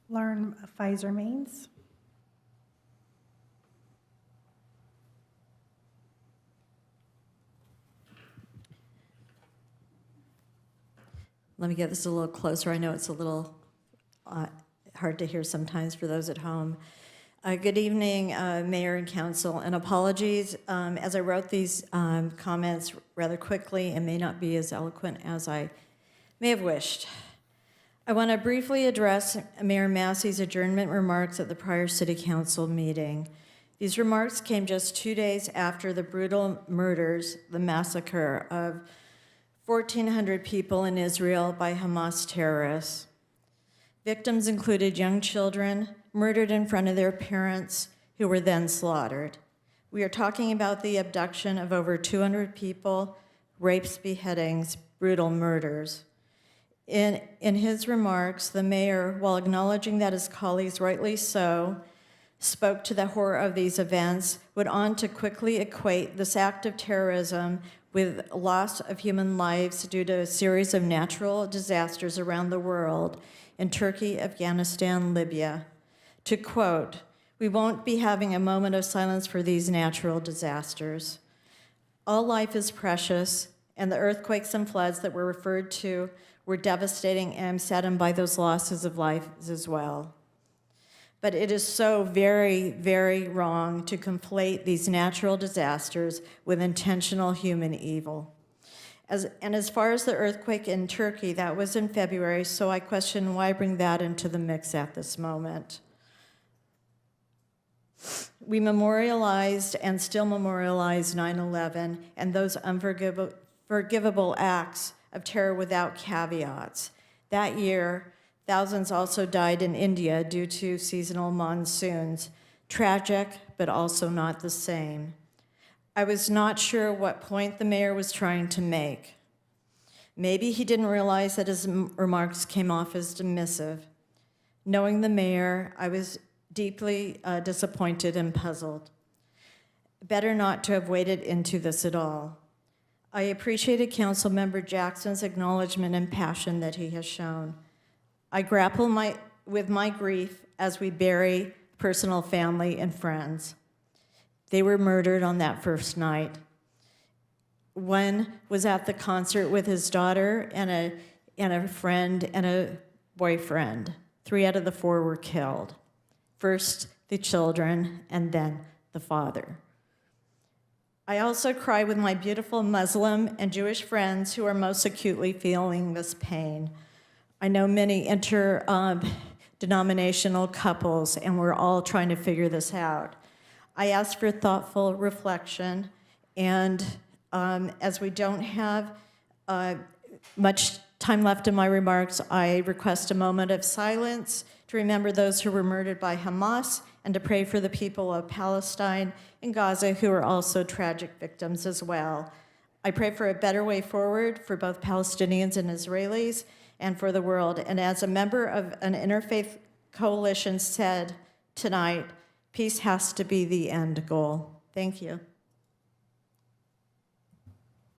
learn Pizer means. Let me get this a little closer. I know it's a little hard to hear sometimes for those at home. Good evening, Mayor and Council, and apologies as I wrote these comments rather quickly and may not be as eloquent as I may have wished. I want to briefly address Mayor Massey's adjournment remarks at the prior City Council meeting. These remarks came just 2 days after the brutal murders, the massacre of 1,400 people in Israel by Hamas terrorists. Victims included young children murdered in front of their parents who were then slaughtered. We are talking about the abduction of over 200 people, rapes, beheadings, brutal murders. In his remarks, the mayor, while acknowledging that his colleagues, rightly so, spoke to the horror of these events, went on to quickly equate this act of terrorism with loss of human lives due to a series of natural disasters around the world in Turkey, Afghanistan, Libya. To quote, "We won't be having a moment of silence for these natural disasters. All life is precious, and the earthquakes and floods that were referred to were devastating, and I'm saddened by those losses of life as well. But it is so very, very wrong to conflate these natural disasters with intentional human evil. As far as the earthquake in Turkey, that was in February, so I question why bring that into the mix at this moment. We memorialized and still memorialize 9/11 and those unforgivable acts of terror without caveats. That year, thousands also died in India due to seasonal monsoons. Tragic, but also not the same. I was not sure what point the mayor was trying to make. Maybe he didn't realize that his remarks came off as dismissive. Knowing the mayor, I was deeply disappointed and puzzled. Better not to have waded into this at all. I appreciated Councilmember Jackson's acknowledgement and passion that he has shown. I grapple with my grief as we bury personal family and friends. They were murdered on that first night. One was at the concert with his daughter and a friend and a boyfriend. 3 out of the 4 were killed. First the children and then the father. I also cry with my beautiful Muslim and Jewish friends who are most acutely feeling this pain. I know many interdenominational couples, and we're all trying to figure this out. I ask for thoughtful reflection, and as we don't have much time left in my remarks, I request a moment of silence to remember those who were murdered by Hamas and to pray for the people of Palestine and Gaza who are also tragic victims as well. I pray for a better way forward for both Palestinians and Israelis and for the world. And as a member of an interfaith coalition said tonight, peace has to be the end goal. Thank you.